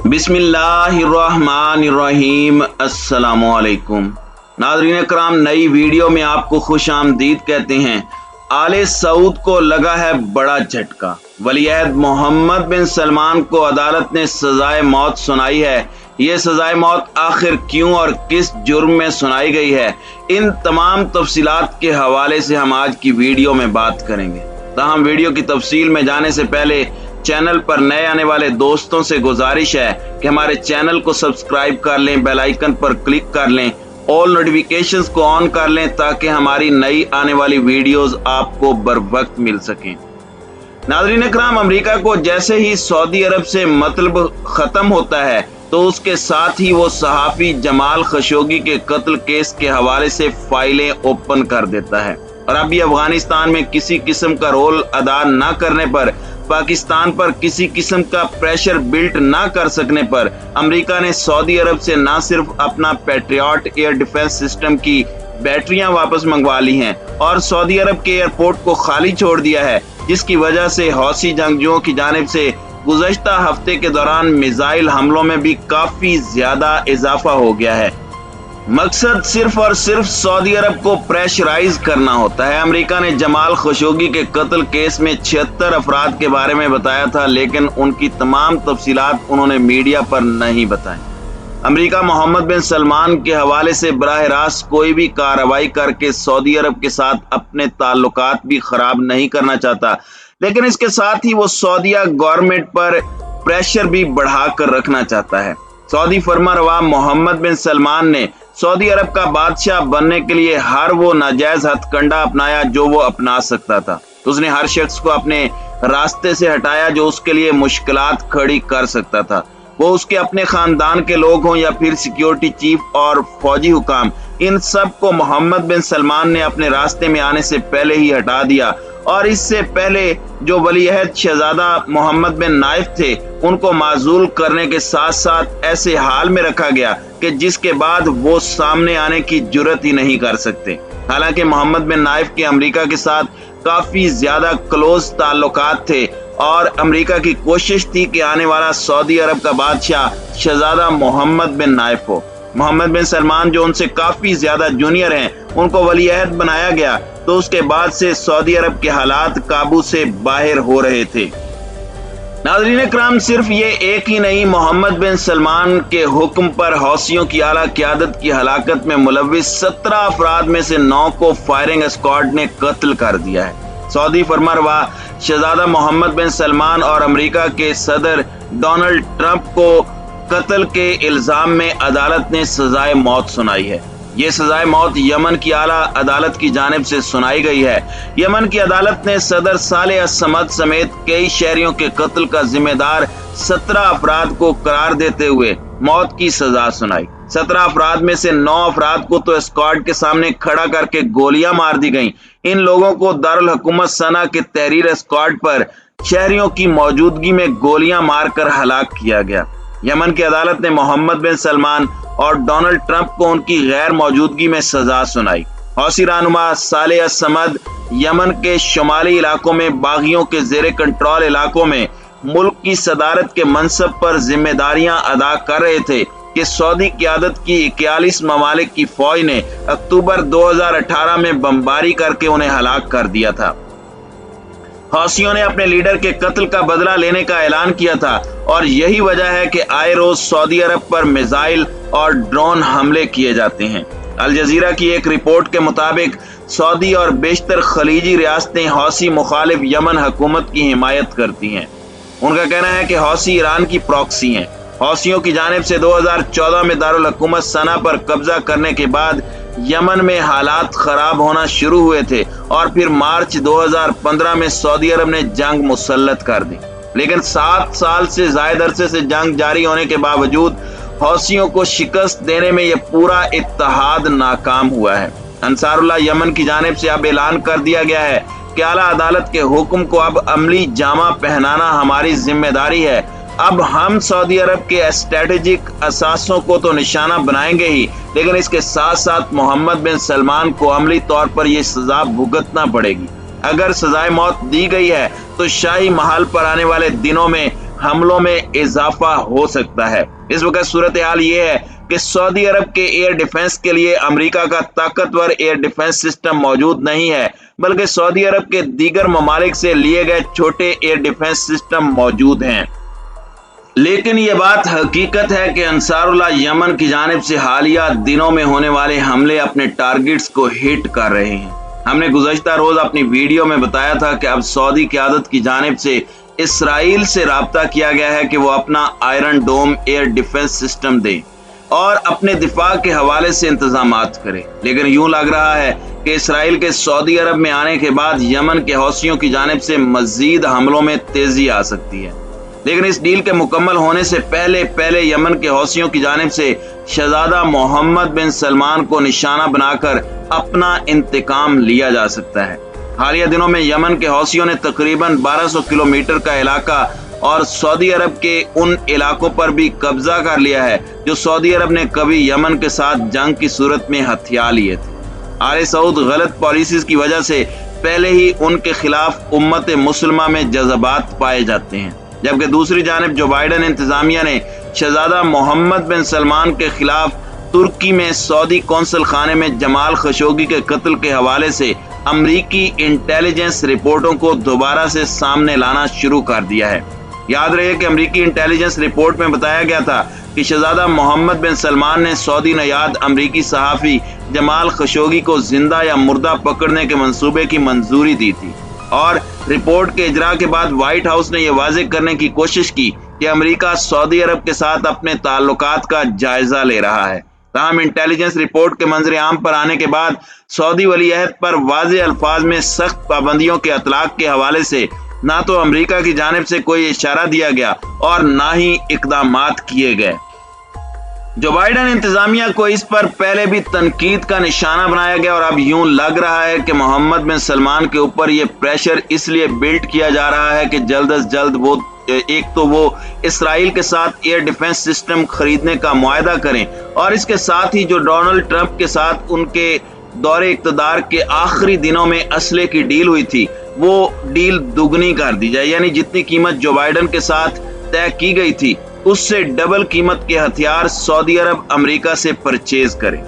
बिस्मिल्लाहिर्रहमानिर्रहीम। अस्सलामुअलैकुम नाज़रीन कराम, नई वीडियो में आपको खुश आमदीद कहते हैं। आले सऊद को लगा है बड़ा झटका। वलीअहद मोहम्मद बिन सलमान को अदालत ने सजाए मौत सुनाई है। ये सजाए मौत आखिर क्यों और किस जुर्म में सुनाई गई है, इन तमाम तफसीलात के हवाले से हम आज की वीडियो में बात करेंगे। ताहम वीडियो की तफसील में जाने से पहले चैनल पर नए आने वाले दोस्तों से गुजारिश है कि हमारे चैनल को सब्सक्राइब कर लें, बेल आइकन पर क्लिक कर लें, ऑल नोटिफिकेशंस को ऑन कर लें ताकि हमारी नई आने वाली वीडियोस आपको बर वक्त मिल सकें। नाज़रीन इकराम, अमेरिका को जैसे ही सऊदी अरब से मतलब खत्म होता है तो उसके साथ ही वो सहाफ़ी जमाल खशोगी के कत्ल केस के हवाले से फाइलें ओपन कर देता है। और अभी अफगानिस्तान में किसी किस्म का रोल अदा न करने पर, पाकिस्तान पर किसी किस्म का प्रेशर बिल्ट ना कर सकने पर अमेरिका ने सऊदी अरब से न सिर्फ अपना पैट्रियट एयर डिफेंस सिस्टम की बैटरियां वापस मंगवा ली हैं और सऊदी अरब के एयरपोर्ट को खाली छोड़ दिया है, जिसकी वजह से हौसी जंगजुओं की जानिब से गुज़श्ता हफ्ते के दौरान मिसाइल हमलों में भी काफी ज्यादा इजाफा हो गया है। मकसद सिर्फ और सिर्फ सऊदी अरब को प्रेशराइज करना होता है। अमेरिका ने जमाल खशोगी के कत्ल केस में 76 अफराद के बारे में बताया था, लेकिन उनकी तमाम तफसीलात उन्होंने मीडिया पर नहीं बताई। अमेरिका मोहम्मद बिन सलमान के हवाले से बराह रास्त कोई भी कार्रवाई करके सऊदी अरब के साथ अपने ताल्लुकात भी खराब नहीं करना चाहता, लेकिन इसके साथ ही वो सऊदीया गवर्नमेंट पर प्रेशर भी बढ़ाकर रखना चाहता है। सऊदी फर्मारवा मोहम्मद बिन सलमान ने सऊदी अरब का बादशाह बनने के लिए हर वो नाजायज हथकंडा अपनाया जो वो अपना सकता था। उसने हर शख्स को अपने रास्ते से हटाया जो उसके लिए मुश्किलात खड़ी कर सकता था, वो उसके अपने खानदान के लोग हों या फिर सिक्योरिटी चीफ और फौजी हुकाम। इन सब को मोहम्मद बिन सलमान ने अपने रास्ते में आने से पहले ही हटा दिया और इससे पहले जो वलीअहद शहजादा मोहम्मद बिन नाइफ थे उनको माजूल करने के साथ साथ ऐसे हाल में रखा गया कि जिसके बाद वो सामने आने की जुर्रत ही नहीं कर सकते। हालांकि मोहम्मद बिन नाइफ के अमेरिका के साथ काफी ज्यादा क्लोज ताल्लुकात थे और अमेरिका की कोशिश थी कि आने वाला सऊदी अरब का बादशाह शहजादा मोहम्मद बिन नाइफ हो। मोहम्मद बिन सलमान जो उनसे काफी ज्यादा जूनियर हैं, उनको वलीअहद बनाया गया तो उसके बाद से सऊदी अरब के हालात काबू से बाहर हो रहे थे। नाज़रीन इकराम, सिर्फ ये एक ही नहीं, मोहम्मद बिन सलमान के हुक्म पर हौसियों की आला क़यादत की हलाकत में मुलव्विस 17 अफराद में से 9 को फायरिंग स्क्वाड ने कत्ल कर दिया है। सऊदी फरमारवा शहजादा मोहम्मद बिन सलमान और अमेरिका के सदर डोनाल्ड ट्रंप को कत्ल के इल्जाम में अदालत ने सजाए मौत सुनाई है। ये सजाए मौत यमन की आला अदालत की जानिब से सुनाई गई है। यमन की अदालत ने सदर सालेह असमद समेत कई शहरियों के कत्ल का जिम्मेदार 17 अफराद को करार देते हुए मौत की सजा सुनाई। 17 अफराद में से 9 अफराद को तो स्क्वाड के सामने खड़ा करके गोलियां मार दी गईं। इन लोगों को दारुल हुकूमत सना के तहरीर स्क्वाड पर शहरियों की मौजूदगी में गोलियां मारकर हलाक किया गया। यमन की अदालत ने मोहम्मद बिन सलमान और डोनाल्ड ट्रंप को उनकी गैर मौजूदगी में सजा सुनाई। हौसी रहनुमा सालेह असमद यमन के शुमाली इलाकों में बागियों के जेर कंट्रोल इलाकों में मुल्क की सदारत के मनसब पर जिम्मेदारियां अदा कर रहे थे कि सऊदी क़यादत की 41 ममालिक की फौज ने अक्टूबर 2018 में बमबारी करके उन्हें हलाक कर दिया था। हौसियों ने अपने लीडर के कत्ल का बदला लेने का ऐलान किया था और यही वजह है कि आए रोज सऊदी अरब पर मिसाइल और ड्रोन हमले किए जाते हैं। अल जजीरा की एक रिपोर्ट के मुताबिक सऊदी और बेशतर खलीजी रियासतें हौसी मुखालिफ यमन हुकूमत की हिमायत करती हैं। उनका कहना है कि हौसी ईरान की प्रॉक्सी हैं। हौसियों की जानिब से 2014 में दारुल हुकूमत सना पर कब्जा करने के बाद यमन में हालात खराब होना शुरू हुए थे और फिर मार्च 2015 में सऊदी अरब ने जंग मुसल्लत कर दी, लेकिन 7 साल से ज्यादा अरसे से जंग जारी होने के बावजूद हौसियों को शिकस्त देने में यह पूरा इत्तेहाद नाकाम हुआ है। अंसारुल्लाह यमन की जानिब से अब ऐलान कर दिया गया है कि आला अदालत के हुक्म को अब अमली जामा पहनाना हमारी जिम्मेदारी है। अब हम सऊदी अरब के स्ट्रेटेजिक असासों को तो निशाना बनाएंगे ही, लेकिन इसके साथ साथ मोहम्मद बिन सलमान को अमली तौर पर यह सजा भुगतना पड़ेगी। अगर सजाए मौत दी गई है तो शाही महल पर आने वाले दिनों में हमलों में इजाफा हो सकता है। इस वक्त सूरत हाल ये है कि सऊदी अरब के एयर डिफेंस के लिए अमेरिका का ताकतवर एयर डिफेंस सिस्टम मौजूद नहीं है, बल्कि सऊदी अरब के दीगर ममालिक से लिए गए छोटे एयर डिफेंस सिस्टम मौजूद हैं। लेकिन ये बात हकीकत है कि अंसारुल्लाह यमन की जानिब से हालिया दिनों में होने वाले हमले अपने टारगेट्स को हिट कर रहे हैं। हमने गुज़श्ता रोज अपनी वीडियो में बताया था कि अब सऊदी क़यादत की जानिब से इसराइल से राब्ता किया गया है कि वो अपना आयरन डोम एयर डिफेंस सिस्टम दे और अपने दिफा के हवाले से इंतजामात करे। लेकिन यूं लग रहा है कि इसराइल के सऊदी अरब में आने के बाद यमन के हौसियों की जानिब से मजीद हमलों में तेजी आ सकती है। लेकिन इस डील के मुकम्मल होने से पहले यमन के हौसियों की जानिब से शहजादा मोहम्मद बिन सलमान को निशाना बनाकर अपना इंतकाम लिया जा सकता है। हालिया दिनों में यमन के हौसियों ने तकरीबन 1200 किलोमीटर का इलाका और सऊदी अरब के उन इलाकों पर भी कब्जा कर लिया है जो सऊदी अरब ने कभी यमन के साथ जंग की सूरत में हथिया लिए थे। आले सऊद गलत पॉलिसीज की वजह से पहले ही उनके खिलाफ उम्मत मुसलमा में जज्बात पाए जाते हैं, जबकि दूसरी जानिब जो बाइडन इंतजामिया ने शहजादा मोहम्मद बिन सलमान के खिलाफ तुर्की में सऊदी कौंसल खाने में जमाल खशोगी के कत्ल के हवाले से अमरीकी इंटेलिजेंस रिपोर्टों को दोबारा से सामने लाना शुरू कर दिया है। याद रहे कि अमरीकी इंटेलिजेंस रिपोर्ट में बताया गया था कि शहजादा मोहम्मद बिन सलमान ने सऊदी नयाद अमरीकी सहाफ़ी जमाल खशोगी को जिंदा या मुर्दा पकड़ने के मंसूबे की मंजूरी दी थी और रिपोर्ट के इजरा के बाद व्हाइट हाउस ने यह वाज़ेह करने की कोशिश की कि अमेरिका सऊदी अरब के साथ अपने ताल्लुकात का जायजा ले रहा है। ताहम इंटेलिजेंस रिपोर्ट के मंजर आम पर आने के बाद सऊदी वली अहद पर वाज़ेह अल्फाज में सख्त पाबंदियों के अतलाक के हवाले से ना तो अमेरिका की जानिब से कोई इशारा दिया गया और ना ही इकदामात किए गए। जो बाइडन इंतजामिया को इस पर पहले भी तनकीद का निशाना बनाया गया और अब यूं लग रहा है कि मोहम्मद बिन सलमान के ऊपर यह प्रेशर इसलिए बिल्ड किया जा रहा है कि जल्द अज जल्द वो इसराइल के साथ एयर डिफेंस सिस्टम खरीदने का मुआहदा करें और इसके साथ ही जो डोनाल्ड ट्रंप के साथ उनके दौरे इक़्तिदार के आखिरी दिनों में असले की डील हुई थी वो डील दुगनी कर दी जाए, यानी जितनी कीमत जो बाइडन के साथ तय की गई थी उससे डबल कीमत के हथियार सऊदी अरब अमेरिका से परचेज करे।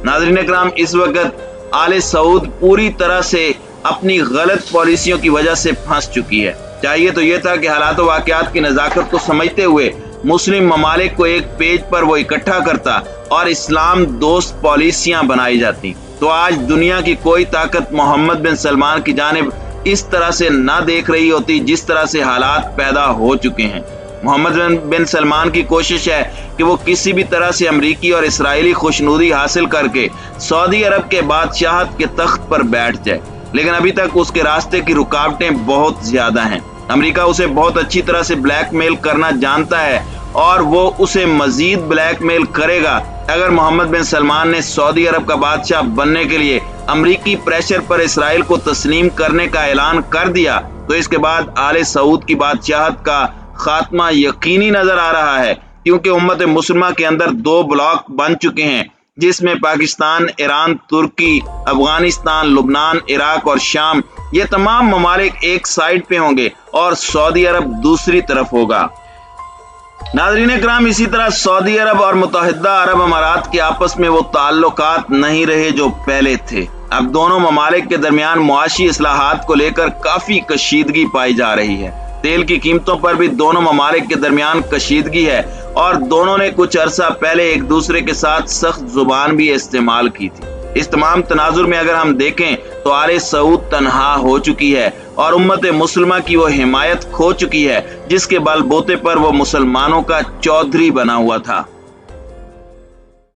नाज़रीन इकराम, इस वक्त आले सऊद पूरी तरह से अपनी गलत पॉलिसियों की वजह से फंस चुकी है। चाहिए तो यह था कि हालात व वाक़यात की नज़ाकत को समझते हुए मुस्लिम ममालिक को एक पेज पर वो इकट्ठा करता और इस्लाम दोस्त पॉलिसियां बनाई जाती, तो आज दुनिया की कोई ताकत मोहम्मद बिन सलमान की जानिब इस तरह से ना देख रही होती जिस तरह से हालात पैदा हो चुके हैं। मोहम्मद बिन सलमान की कोशिश है कि वो किसी भी तरह से अमरीकी और इसराइली खुशनुदी हासिल करके सऊदी अरब के बादशाहत के तख्त पर बैठ जाए, लेकिन अभी तक उसके रास्ते की रुकावटें बहुत ज्यादा हैं। अमेरिका उसे बहुत अच्छी तरह से ब्लैकमेल करना जानता है और वो उसे मजीद ब्लैकमेल करेगा अगर मोहम्मद बिन सलमान ने सऊदी अरब का बादशाह बनने के लिए अमरीकी प्रेशर पर इसराइल को तस्लीम करने का ऐलान कर दिया तो इसके बाद आले सऊद की बादशाहत का खात्मा यकीनी नजर आ रहा है, क्योंकि उम्मत मुसलमा के अंदर दो ब्लॉक बन चुके हैं जिसमें पाकिस्तान, ईरान, तुर्की, अफगानिस्तान, लुबनान, इराक और शाम, ये तमाम ममालिक एक साइड पे होंगे और सऊदी अरब दूसरी तरफ होगा। नाज़रीन इकराम, इसी तरह सऊदी अरब और मुत्तहिदा अरब अमारात के आपस में वो ताल्लुकात नहीं रहे जो पहले थे। अब दोनों ममालिक के दरमियान मुआशी इस्लाहात को लेकर काफी कशीदगी पाई जा रही है। तेल की कीमतों पर भी दोनों ममालिक के दरमियान कशीदगी है और दोनों ने कुछ अरसा पहले एक दूसरे के साथ सख्त जुबान भी इस्तेमाल की थी। इस तमाम तनाजुर में अगर हम देखें तो आले सऊद तन्हा हो चुकी है और उम्मत मुसलमा की वो हिमायत खो चुकी है जिसके बलबूते पर वो मुसलमानों का चौधरी बना हुआ था।